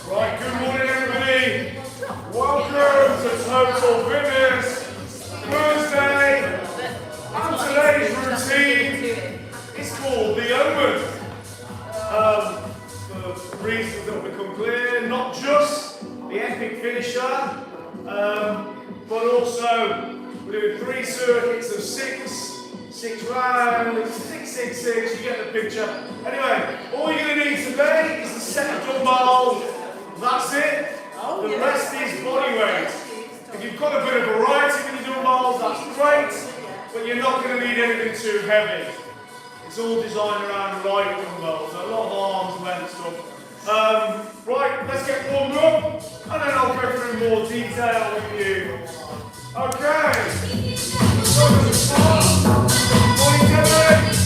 Right, good morning everybody. Welcome to Total Fitness Thursday. And today's routine is called the Omen. For reasons that will become clear, not just the epic finisher, but also we're doing 3 circuits of 6 rounds, 6, 6, 6, you get the picture. Anyway, all you're going to need today is a set of dumbbells. That's it. The rest is body weight. If you've got a bit of variety with your dumbbells, that's great, but you're not going to need anything too heavy. It's all designed around light dumbbells, a lot of arms, length stuff. Right, let's get warmed up, and then I'll go through more detail with you. Okay. Morning, Kevin.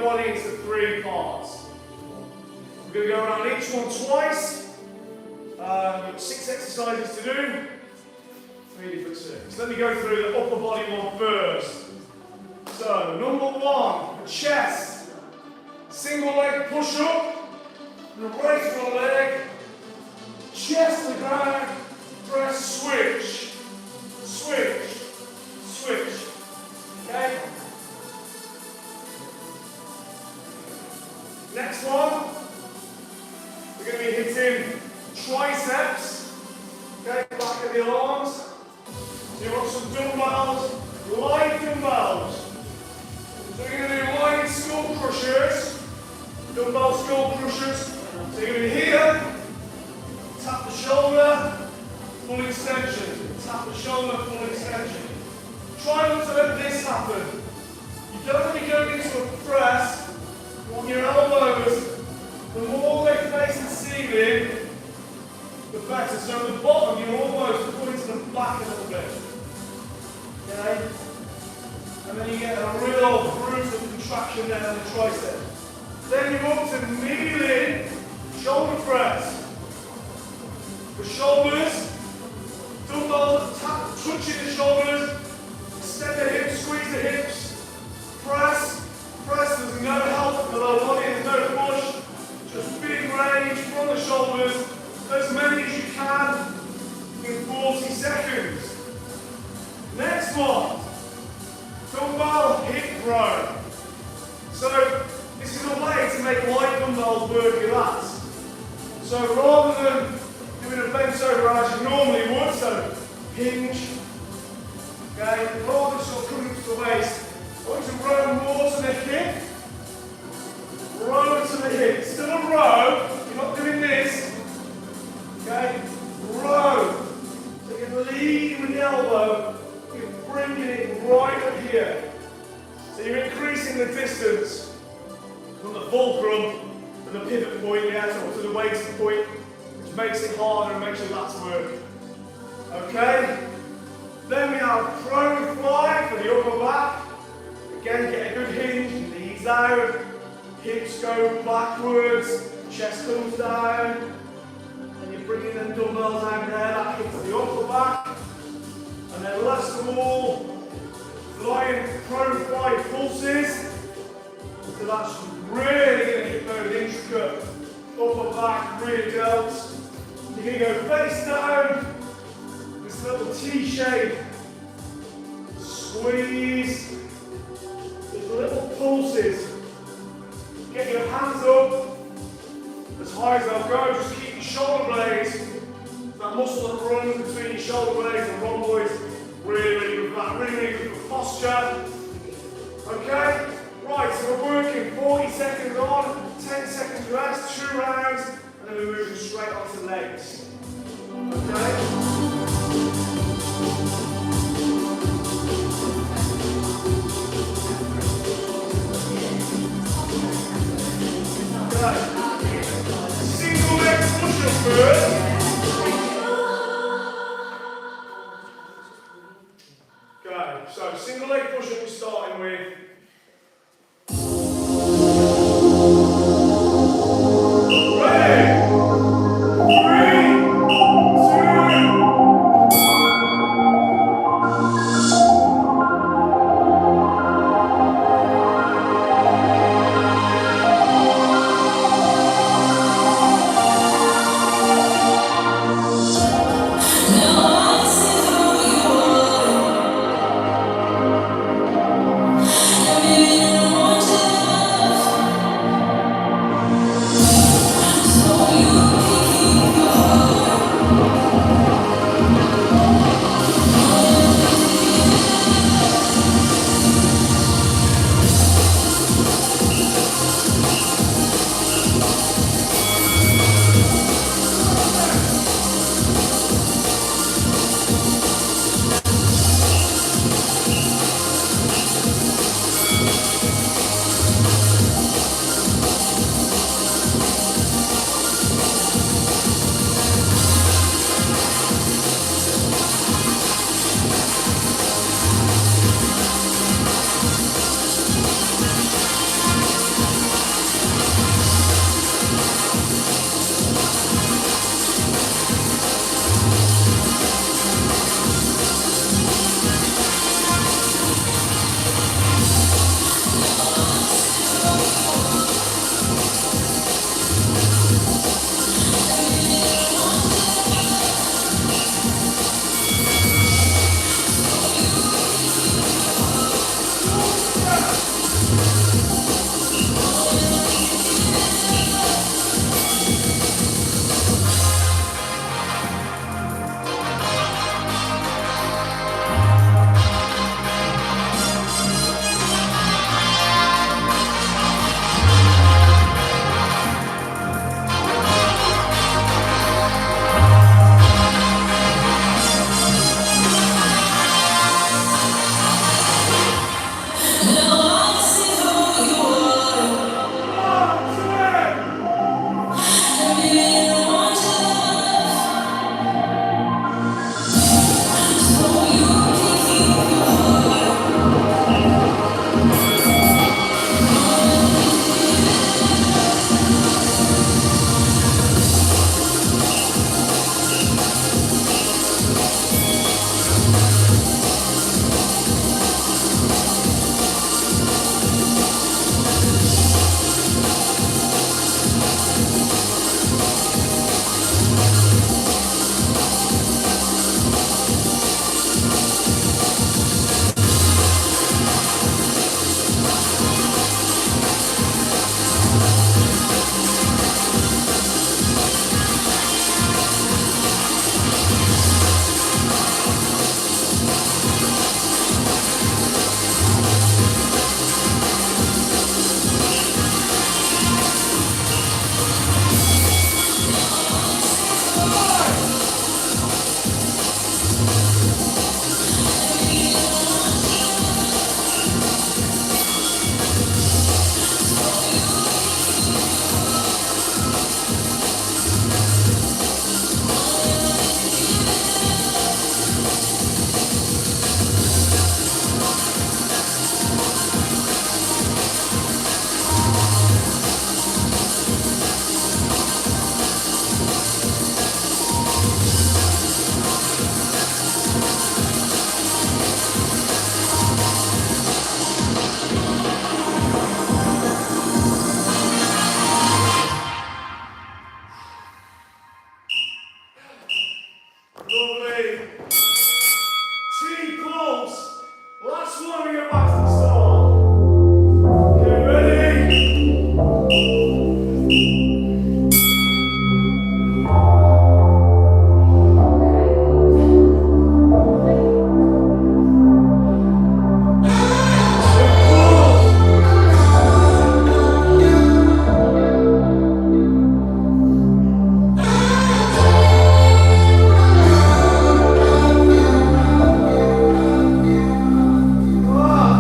body into 3 parts. We're going to go around each one twice. We've got 6 exercises to do. 3 different circuits. Let me go through the upper body one first. So, number 1, chest. Single leg push up. And raise one leg. Chest to the ground. Press, switch. Switch. Switch. Okay? Next one. We're going to be hitting triceps. Okay, back of the arms. So you want some dumbbells, light dumbbells. So you're going to do light skull crushers, dumbbell skull crushers. So you're going to be here, tap the shoulder, full extension. Tap the shoulder, full extension. Try not to let this happen. You don't want to go into a press on your elbows. The more they face the ceiling, the better. So at the bottom, you're almost pulling to the back a little bit. Okay? And then you get a real brutal contraction there on the tricep. Then you up to kneeling, shoulder press. The shoulders, dumbbells touching the shoulders, extend the hips, squeeze the hips, press, press. There's no help from the lower body, there's no push. Just big range from the shoulders, as many as you can in 40 seconds. Next one, dumbbell hip throw. So this is a way to make light dumbbells work your lats. So rather than doing a bent over as you normally would, so hinge, okay, rather than sort of coming to the waist, I want you to row more to the hip. Row to the hip. Still a row. You're not doing this. Okay? Row. So you're leading with the elbow. You're bringing it right up here. So you're increasing the distance from the fulcrum and the pivot point, yeah, to the weighted point, which makes it harder and makes your lats work. Okay? Then we have prone fly for the upper back. Again, get a good hinge, knees out. Hips go backwards, chest comes down, and you're bringing them dumbbells out there, back into the upper back. And then last of all, flying prone fly pulses. So that's really going to hit those intricate upper back rear delts. You're going to go face down, this little T-shape, squeeze, these little pulses. Get your hands up as high as they'll go. Just keep your shoulder blades. That muscle that runs between your shoulder blades and rhomboids. Really, really good for that. Really, really good for posture. Okay? Right, so we're working 40 seconds on, 10 seconds rest, 2 rounds, and then we're moving straight onto legs. Okay? Single leg push-up first. Okay, so single leg push-up we're starting with. Ready? 3, 2. time we get back to the start. Okay, ready? Come on.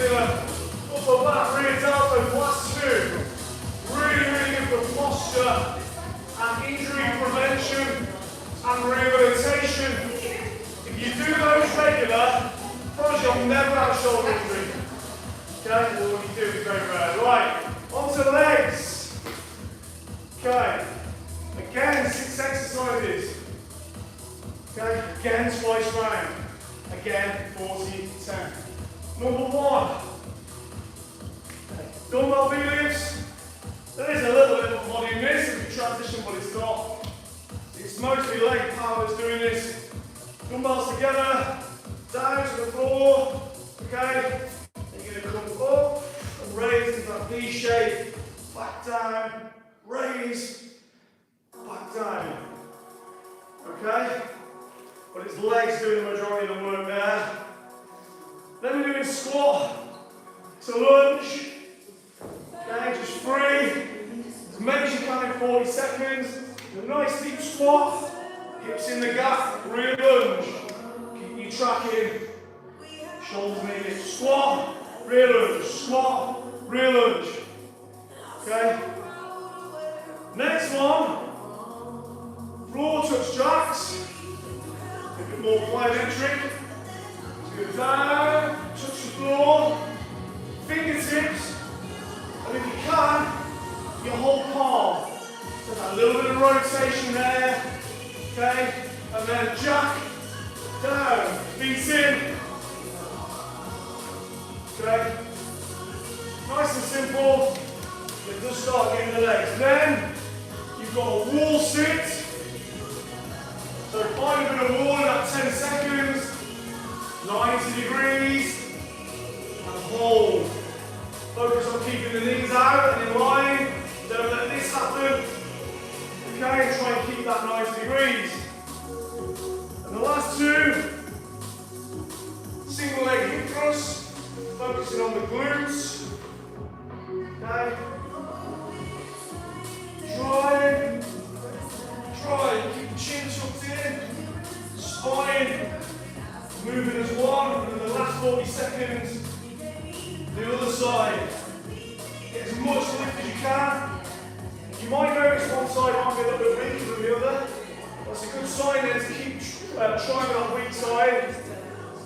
in a upper back rear delta last two. Really, really good for posture and injury prevention and rehabilitation. If you do those regular, I promise you'll never have a shoulder injury. Okay, well, what you do is very rare. Right, onto the legs. Okay, again, 6 exercises. Okay, again, twice round. Again, 40, 10. Number 1. Okay. Dumbbell V-lifts. There is a little bit of body in this, it's a transition, but it's not. It's mostly leg power that's doing this. Dumbbells together, down to the floor. Okay, and you're going to come up and raise into that V shape. Back down, raise, back down. Okay? But it's legs doing the majority of the work there. Then we're doing squat to lunge. Okay, just free. As many as you can in 40 seconds. A nice deep squat. Hips in the gap. Rear lunge. Keep you tracking. Shoulders and hips. Squat, rear lunge. Squat, rear lunge. Okay. Next one. Floor touch jacks. A bit more plyometric. So go down, touch the floor, fingertips, and if you can, your whole palm. So that little bit of rotation there. Okay, and then jack, down, feet in. Okay. Nice and simple. You just start getting the legs. Then you've got a wall sit. So find a bit of wall in that 10 seconds, 90 degrees, and hold. Focus on keeping the knees out and in line. Don't let this happen. Okay, and try and keep that 90 degrees. And the last two, single leg hip thrusts, focusing on the glutes. Okay. Try and keep the chin tucked in, spine moving as one, and then the last 40 seconds, the other side. Get as much lift as you can. You might notice one side might be a little bit weaker than the other. That's a good sign then to keep trying that weak side.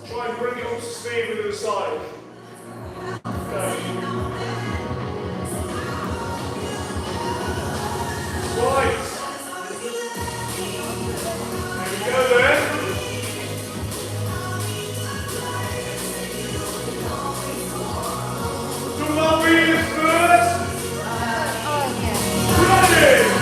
Try and bring it up to speed with the other side. Okay. Right. There we go then. Dumbbell V-lifts first. Ready.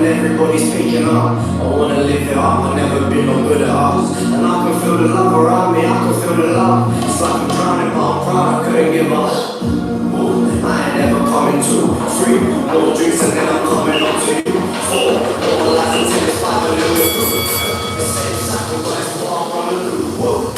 Everybody's picking up. I wanna live it up, I've never been no good at us. And I can feel the love around me, I can feel the love. It's like I'm drowning, but I'm proud I couldn't give up. Ooh, I ain't never coming too free. More drinks and then I'm coming on to you. Four, all my life until it's five and then we're through. The same sacrifice, what I wanna do. Whoa.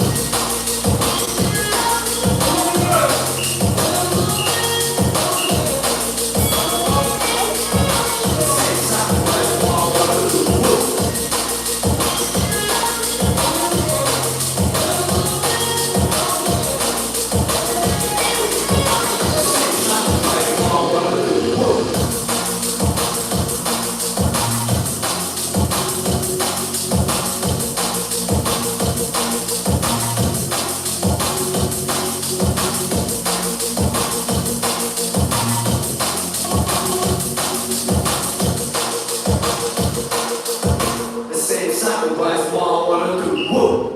Sacrifice what I wanna do. Whoa.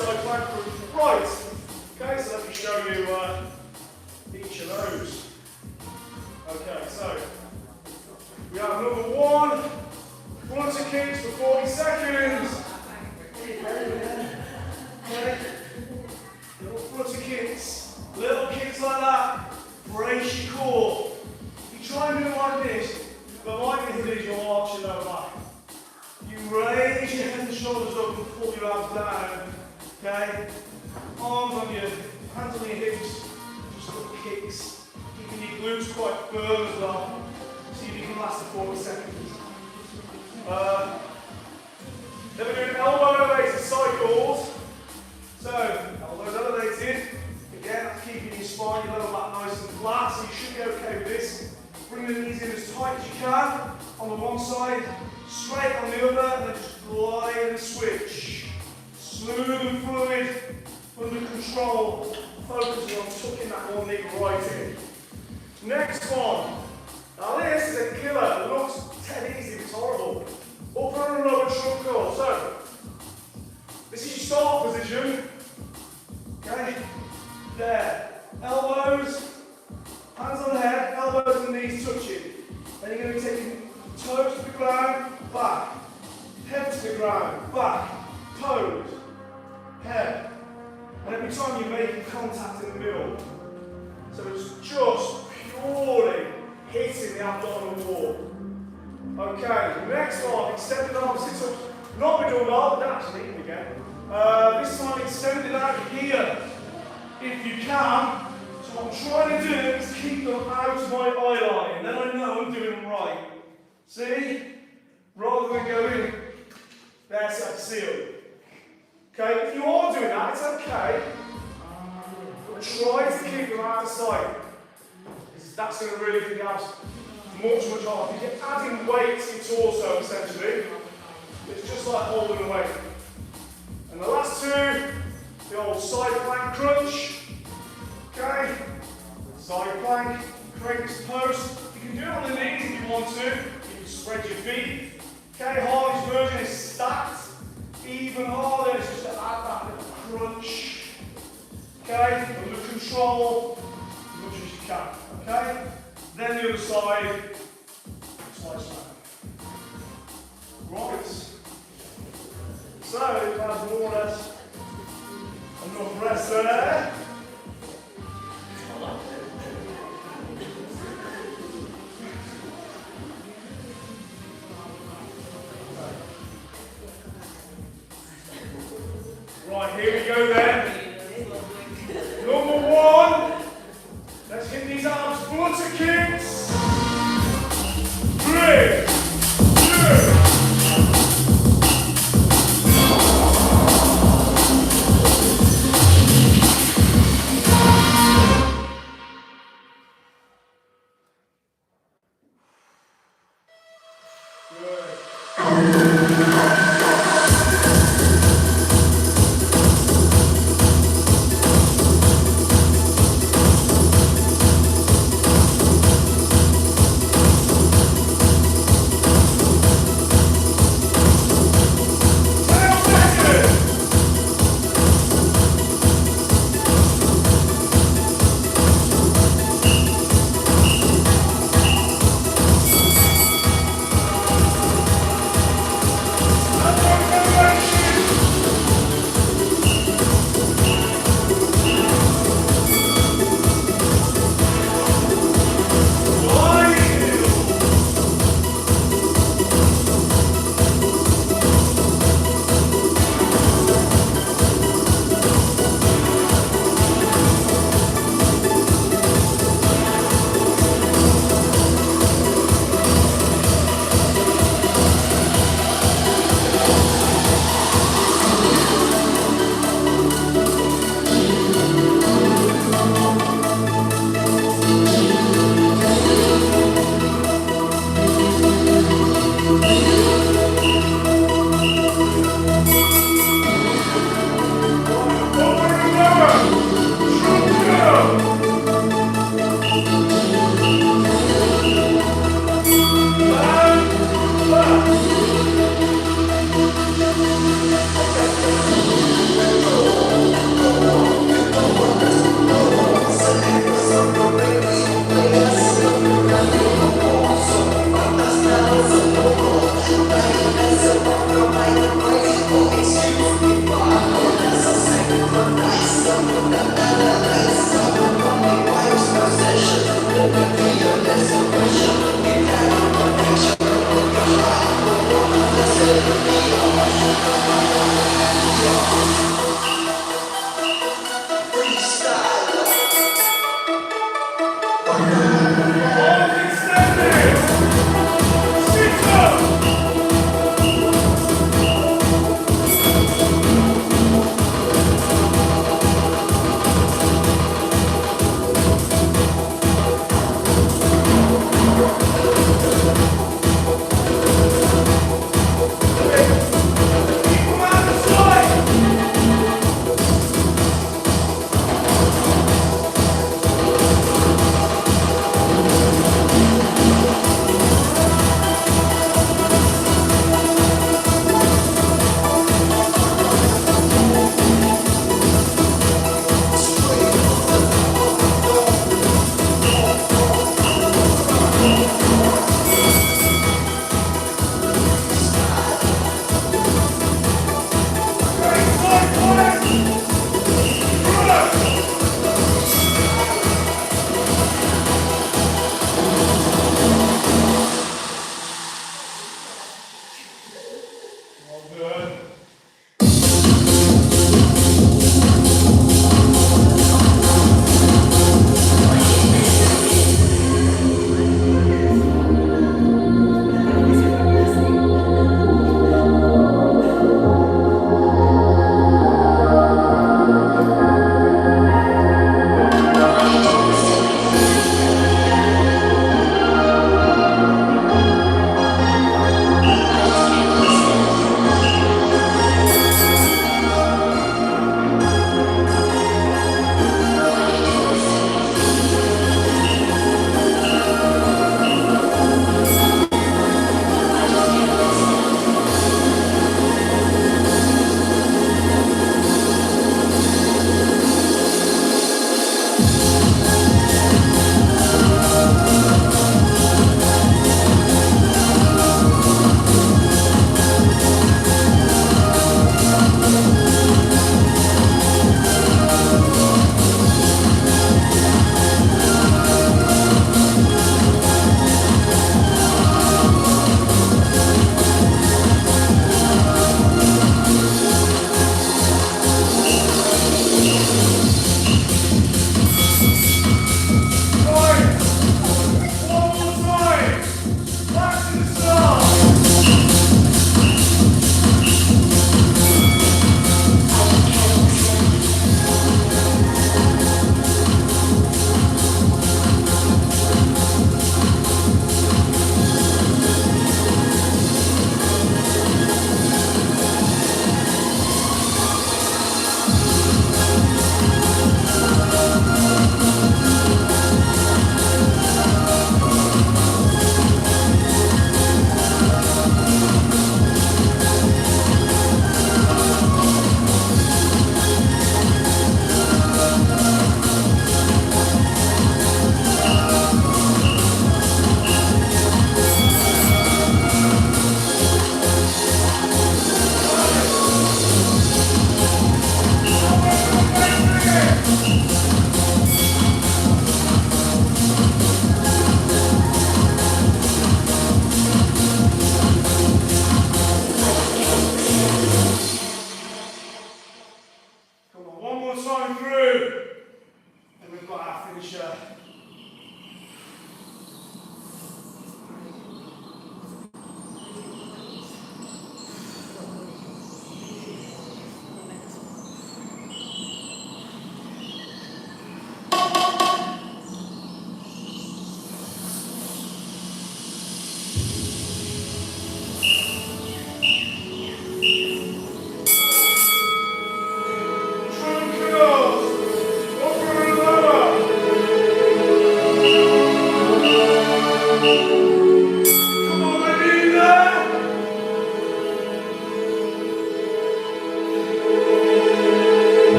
side plank crunch. Right. Okay, so let me show you each of those. Okay, so we have number one, frontal kicks for 40 seconds. Okay, little frontal kicks, little kicks like that. Brace your core. You try and do it like this, but like this is your arch your lower back. You raise your head and shoulders up and pull your arms down. Okay, arms on your hands on your hips, just little kicks. Keeping your glutes quite firm as well. See if you can last for 40 seconds. Then we're doing elbow elevated cycles. So, elbows elevated. Again, that's keeping your spine, your lower back nice and flat, so you should be okay with this. Bring the knees in as tight as you can on the one side, straight on the other, and then just glide and switch. Smooth and fluid, under control, focusing on tucking that one knee right in. Next one. Now this is a killer. It looks dead easy, it's horrible. Upper and lower trunk curl. So, this is your start position. Okay? There. Elbows, hands on the head, elbows and knees touching. Then you're going to be taking toes to the ground, back. Head to the ground, back. Toes, head. And every time you're making contact in the middle. So it's just purely hitting the abdominal wall. Okay, next one, extended arm sit-ups. Not with dumbbell, but actually, again. This time extend it out here, if you can. So what I'm trying to do is keep them out of my eye line, then I know I'm doing them right. See? Rather than going, there, so I can see them. Okay, if you are doing that, it's okay. But try to keep them out of sight. Because that's going to really think out much harder. You're adding weight to your torso, essentially. It's just like holding a weight. And the last two, the old side plank crunch. Okay, side plank, crank's post. You can do it on the knees if you want to. You can spread your feet. Okay, hardest version is stacked. Even harder is just to add that little crunch. Okay, under control as much as you can. Okay, then the other side, side slam. Right. So that's more or less enough rest there. Right, here we go then. Number one. Let's hit these arms, flutter kicks. 3, 2.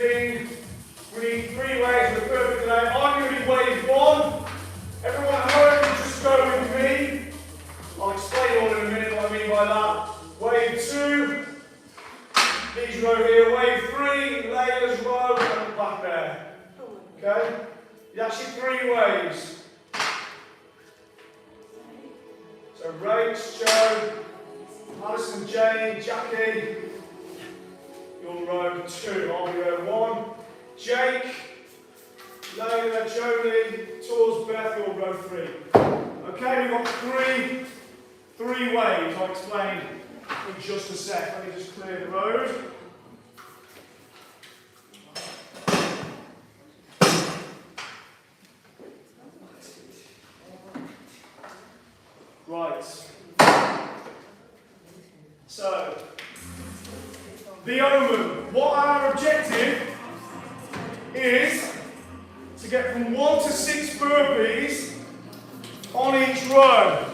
thing. We need 3 waves for the perfect delay. I'm going to be wave 1. Everyone at home, just go with me. I'll explain all in a minute what I mean by that. Wave 2. These are over here. Wave 3. Layers row and back there. Okay? It's actually 3 waves. So Rach, Joe, Alison, Jane, Jackie. You're row 2. I'll be row 1. Jake, Layla, Jolie, Tours, Beth, you're row 3. Okay, we've got three waves. I'll explain in just a sec. Let me just clear the road. Right. So, the Omen. What our objective is to get from 1 to 6 burpees on each row.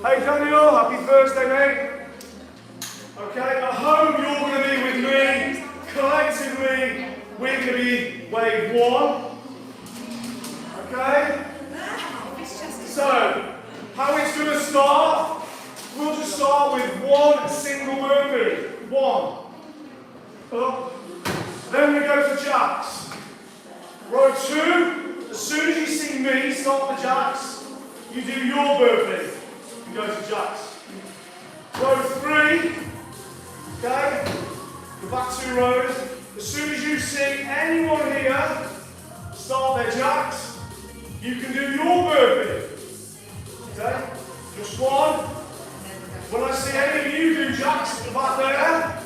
Hey Daniel, happy Thursday, mate. Okay, at home you're going to be with me. Collectively, we're going to be wave 1. Okay? So, how it's going to start, we'll just start with 1 single burpee. 1. Up. Then we go for jacks. Row 2, as soon as you see me start the jacks, you do your burpee. You go to jacks. Row 3, okay, go back 2 rows. As soon as you see anyone here start their jacks, you can do your burpee. Okay, just 1. When I see any of you do jacks at the back there,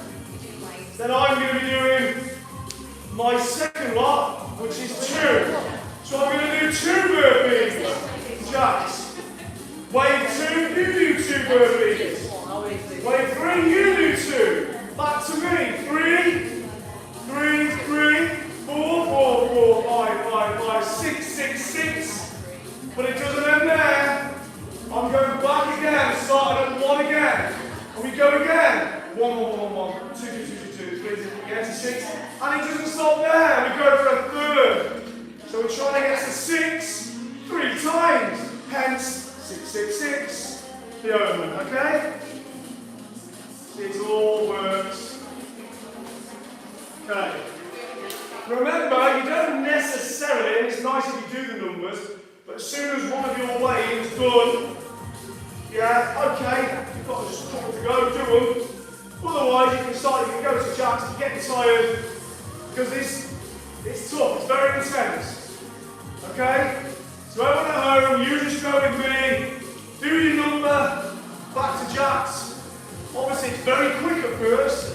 then I'm going to be doing my second lot, which is 2. So I'm going to do 2 burpees, jacks. Wave 2, you do 2 burpees. Wave 3, you do 2. Back to me. 3, 3, 3, 4, 4, 4, 5, 5, 5, 6, 6, 6. But it doesn't end there. I'm going back again, starting at 1 again. And we go again. 1, 1, 1, 1, 2, 2, 2, 2, 3, 3, again to 6. And it doesn't stop there. We go for a third. So we're trying to get to 6 3 times. Hence, 6, 6, 6. The Omen, okay? It all works. Okay. Remember, you don't necessarily, and it's nice if you do the numbers, but as soon as one of your waves done, yeah, okay, you've got just a couple to go, do them. Otherwise, you can go to jacks, if you're getting tired, because it's tough, it's very intense. Okay? So everyone at home, you just go with me, do your number, back to jacks. Obviously, it's very quick at first.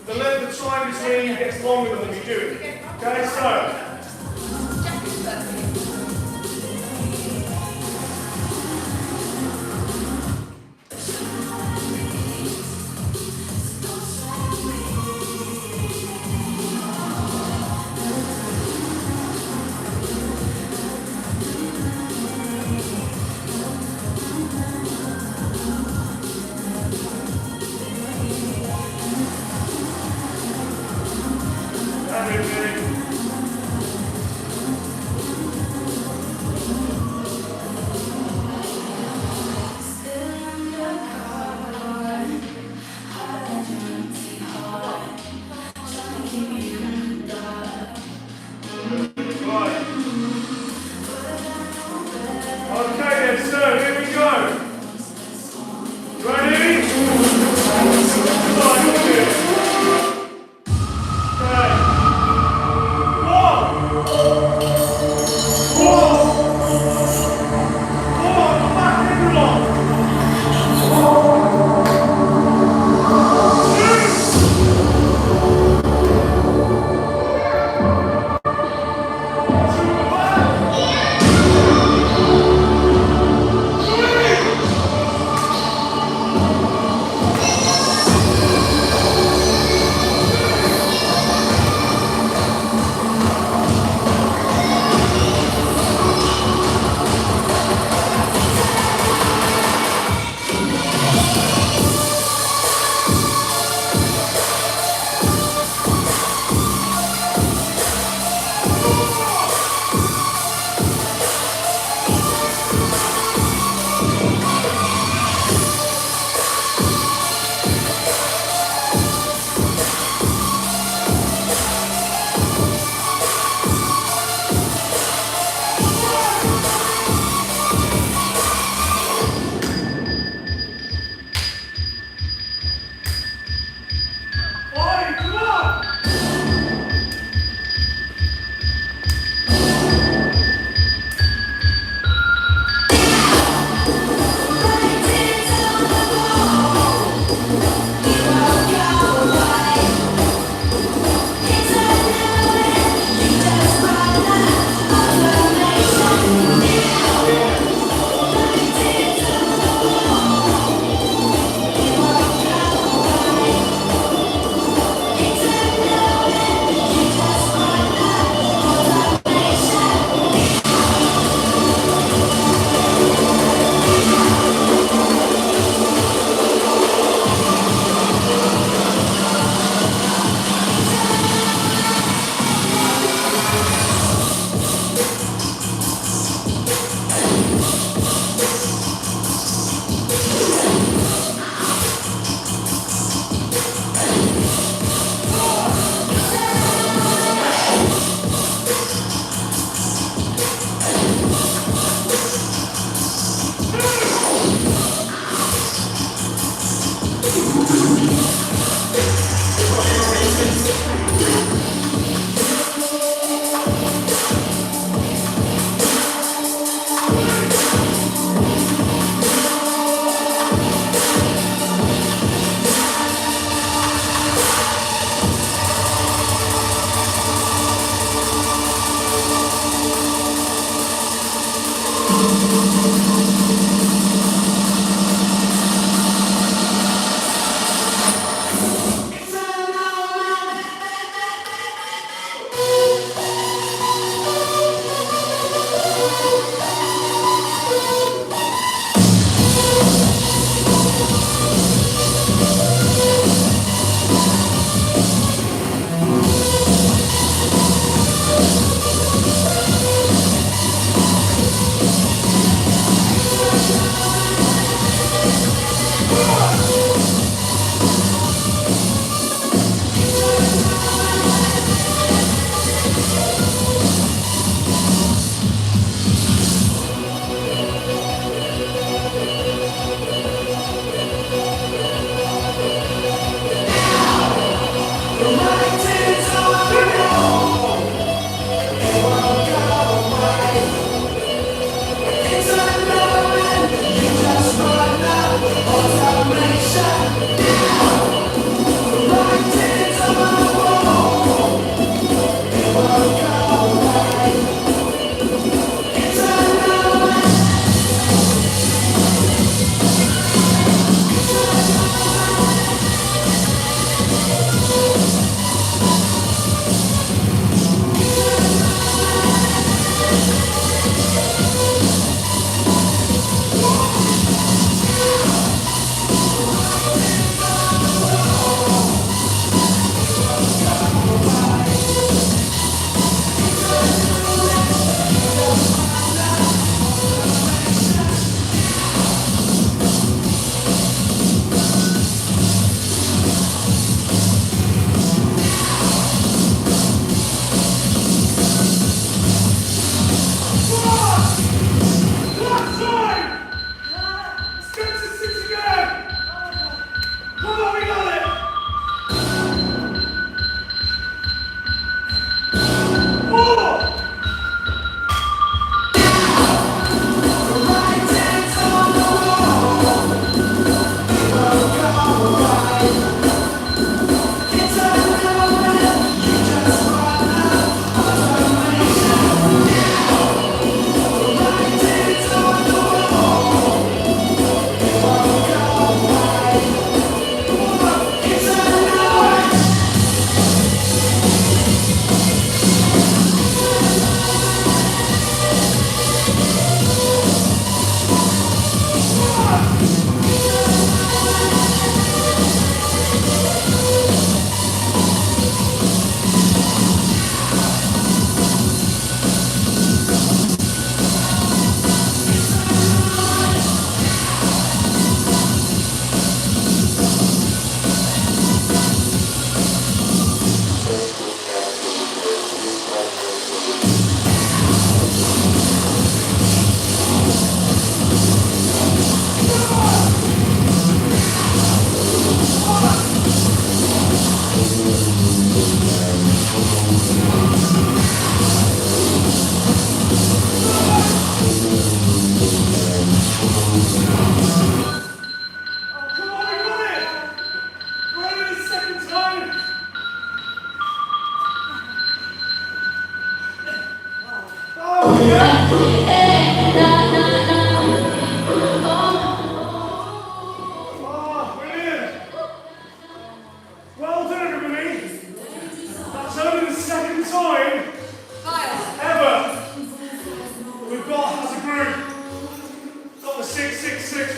The length of time between gets longer than we do. Okay, so.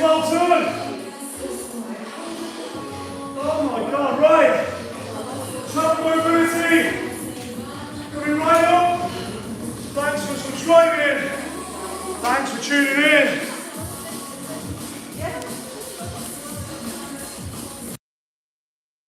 Well done! Oh my god, right! Traffic mobility! Coming right up! Thanks for subscribing! Thanks for tuning in!